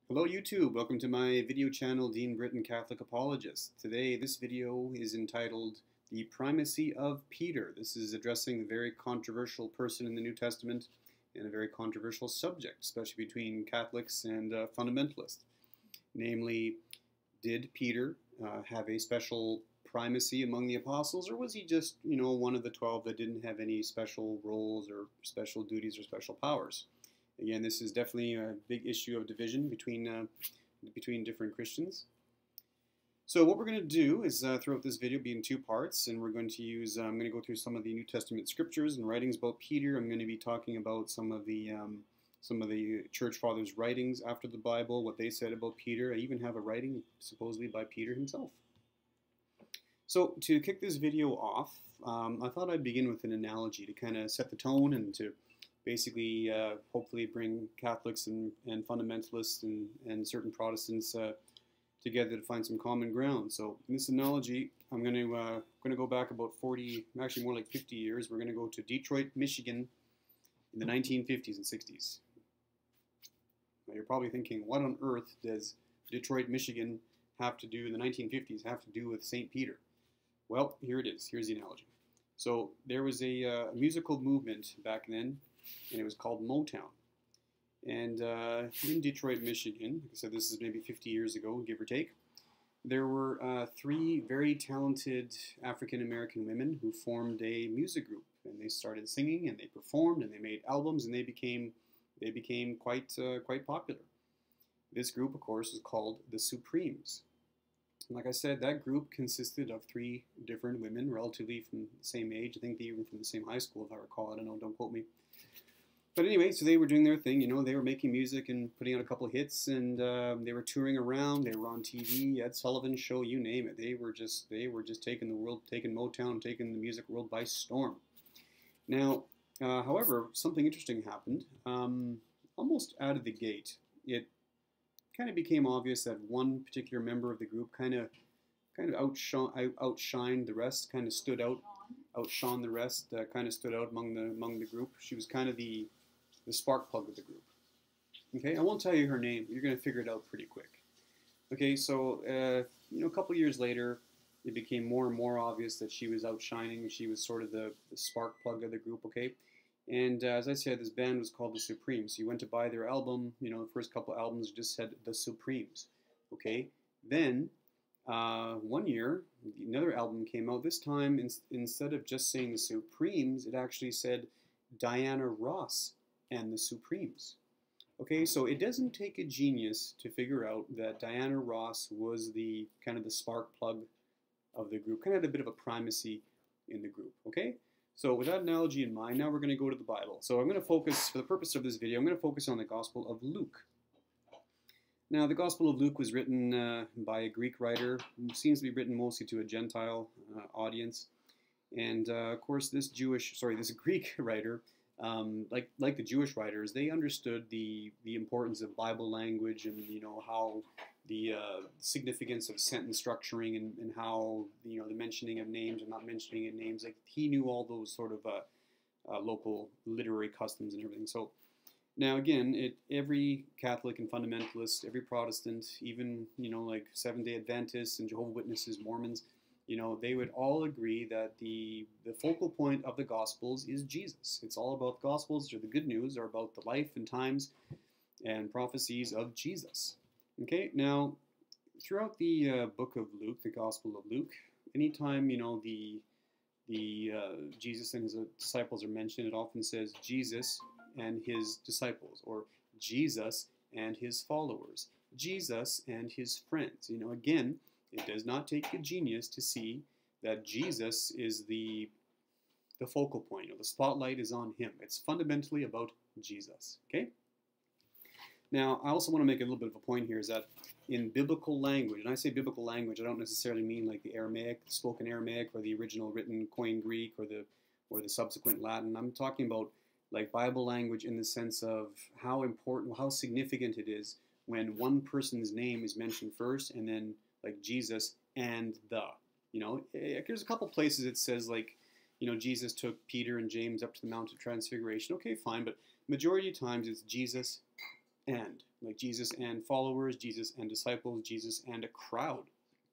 Hello YouTube, welcome to my video channel, Dean Britton Catholic Apologist. Today this video is entitled The Primacy of Peter. This is addressing a very controversial person in the New Testament and a very controversial subject, especially between Catholics and fundamentalists. Namely, did Peter have a special primacy among the apostles, or was he just, one of the 12 that didn't have any special roles or special duties or special powers? Again, this is definitely a big issue of division between different Christians. So what we're going to do is throughout this video be in two parts, and we're going to use, I'm going to go through some of the New Testament scriptures and writings about Peter. I'm going to be talking about some of the Church Fathers' writings after the Bible, what they said about Peter. I even have a writing supposedly by Peter himself. So to kick this video off, I thought I'd begin with an analogy to kind of set the tone and to basically hopefully bring Catholics and fundamentalists and certain Protestants together to find some common ground. So in this analogy, I'm going to go back about 40, actually more like 50 years. We're going to go to Detroit, Michigan in the 1950s and 60s. Now you're probably thinking, what on earth does Detroit, Michigan have to do in the 1950s have to do with St. Peter? Well, here it is. Here's the analogy. So there was a musical movement back then, and it was called Motown. And in Detroit, Michigan, like I said, this is maybe 50 years ago, give or take, there were three very talented African-American women who formed a music group. And they started singing, and they performed, and they made albums, and they became quite popular. This group, of course, is called the Supremes. And like I said, that group consisted of three different women, relatively from the same age. I think they even from the same high school, if I recall. I don't know, don't quote me. But anyway, so they were doing their thing, they were making music and putting out a couple of hits, and they were touring around, they were on TV, Ed Sullivan's show, you name it. They were just taking the world, taking Motown, taking the music world by storm. Now, however, something interesting happened, almost out of the gate. It kind of became obvious that one particular member of the group kind of outshined the rest, kind of stood out, outshone the rest, kind of stood out among the group. She was kind of the spark plug of the group. Okay, I won't tell you her name, but you're going to figure it out pretty quick. Okay, so a couple years later, it became more and more obvious that she was outshining. She was sort of the spark plug of the group. Okay. And as I said, this band was called the Supremes. So you went to buy their album, the first couple albums just said the Supremes. Okay. Then, one year, another album came out. This time, instead of just saying the Supremes, it actually said Diana Ross and the Supremes. Okay, so it doesn't take a genius to figure out that Diana Ross was the kind of the spark plug of the group, kind of had a bit of a primacy in the group. Okay. So with that analogy in mind, now we're going to go to the Bible. So I'm going to focus, for the purpose of this video, I'm going to focus on the Gospel of Luke. Now, the Gospel of Luke was written by a Greek writer, who seems to be written mostly to a Gentile audience. And of course, this Greek writer, like the Jewish writers, they understood the importance of Bible language and how the significance of sentence structuring and how the mentioning of names and not mentioning of names. Like he knew all those sort of local literary customs and everything. So now again, every Catholic and fundamentalist, every Protestant, even like Seventh-day Adventists and Jehovah's Witnesses, Mormons, they would all agree that the focal point of the Gospels is Jesus. It's all about the Gospels, or the good news, are about the life and times and prophecies of Jesus. Okay, now throughout the book of Luke, the Gospel of Luke, anytime Jesus and his disciples are mentioned, it often says Jesus and his disciples, or Jesus and his followers, Jesus and his friends. Again, it does not take a genius to see that Jesus is the focal point. The spotlight is on him. It's fundamentally about Jesus. Okay. Now, I also want to make a little bit of a point here, is that in biblical language, and I say biblical language, I don't necessarily mean like the Aramaic, the spoken Aramaic, or the original written Koine Greek, or the subsequent Latin. I'm talking about like Bible language in the sense of how important, how significant it is when one person's name is mentioned first, and then like Jesus and the. There's a couple places it says like, Jesus took Peter and James up to the Mount of Transfiguration. Okay, fine, but majority of times it's Jesus and, like Jesus and followers, Jesus and disciples, Jesus and a crowd.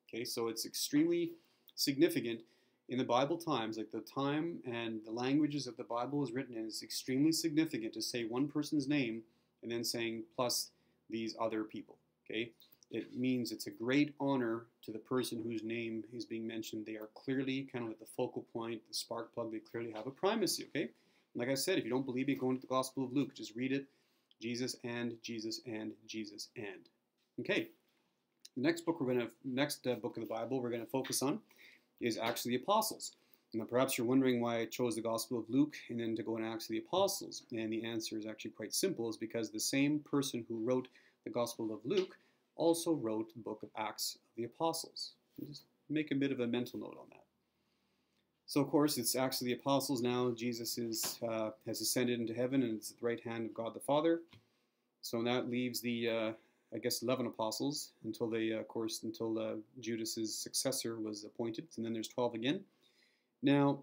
Okay, so it's extremely significant in the Bible times, like the time and the languages that the Bible is written in, is extremely significant to say one person's name and then saying plus these other people. Okay, it means it's a great honor to the person whose name is being mentioned. They are clearly kind of at the focal point, the spark plug. They clearly have a primacy. Okay, and like I said, if you don't believe me, go into the Gospel of Luke. Just read it. Jesus and Jesus and Jesus and. Okay, the next book book of the Bible we're going to focus on is Acts of the Apostles. Now, perhaps you're wondering why I chose the Gospel of Luke and then to go in Acts of the Apostles. And the answer is actually quite simple. It's because the same person who wrote the Gospel of Luke also wrote the book of Acts of the Apostles. Just make a bit of a mental note on that. So, of course, it's Acts of the Apostles now. Jesus has ascended into heaven and it's at the right hand of God the Father. So that leaves the, 11 apostles until Judas's successor was appointed. And then there's 12 again. Now,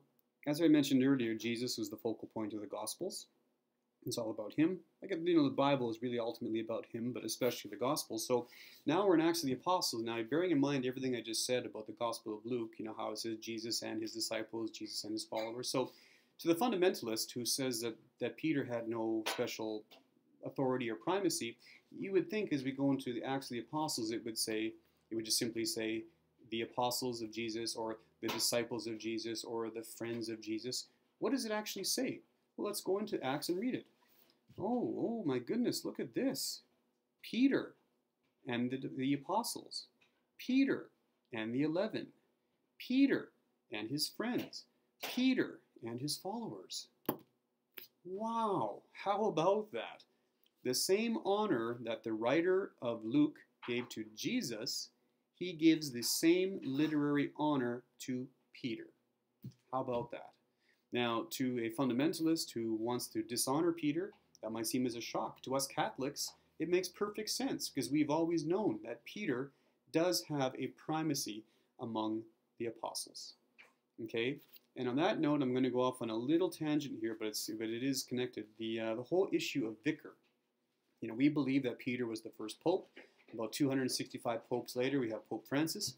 as I mentioned earlier, Jesus was the focal point of the Gospels. It's all about him. The Bible is really ultimately about him, but especially the Gospels. So now we're in Acts of the Apostles. Now, bearing in mind everything I just said about the Gospel of Luke, how it says Jesus and his disciples, Jesus and his followers. So to the fundamentalist who says that Peter had no special authority or primacy, you would think as we go into the Acts of the Apostles, it would just simply say the apostles of Jesus or the disciples of Jesus or the friends of Jesus. What does it actually say? Well, let's go into Acts and read it. Oh my goodness, look at this. Peter and the apostles. Peter and the 11. Peter and his friends. Peter and his followers. Wow, how about that? The same honor that the writer of Luke gave to Jesus, he gives the same literary honor to Peter. How about that? Now, to a fundamentalist who wants to dishonor Peter, that might seem as a shock. To us Catholics, it makes perfect sense because we've always known that Peter does have a primacy among the apostles. Okay? And on that note, I'm going to go off on a little tangent here, but it is connected. The whole issue of vicar. We believe that Peter was the first pope. About 265 popes later, we have Pope Francis,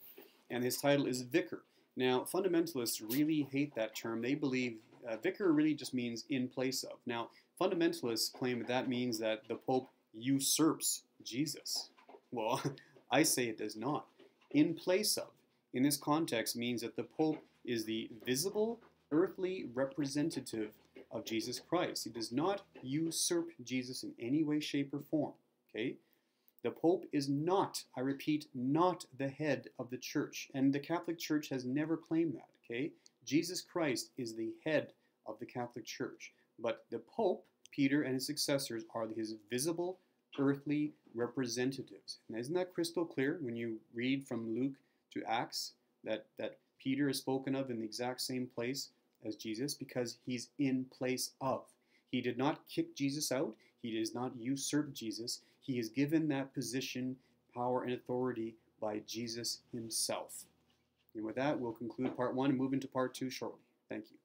and his title is vicar. Now, fundamentalists really hate that term. They believe vicar really just means in place of. Now, fundamentalists claim that means that the Pope usurps Jesus. Well, I say it does not. In place of, in this context, means that the Pope is the visible, earthly representative of Jesus Christ. He does not usurp Jesus in any way, shape, or form. Okay? The Pope is not, I repeat, not the head of the church. And the Catholic Church has never claimed that. Okay? Jesus Christ is the head of the Catholic Church. But the Pope, Peter, and his successors are his visible, earthly representatives. And isn't that crystal clear when you read from Luke to Acts that Peter is spoken of in the exact same place as Jesus because he's in place of. He did not kick Jesus out. He does not usurp Jesus. He is given that position, power, and authority by Jesus himself. And with that, we'll conclude part 1 and move into part 2 shortly. Thank you.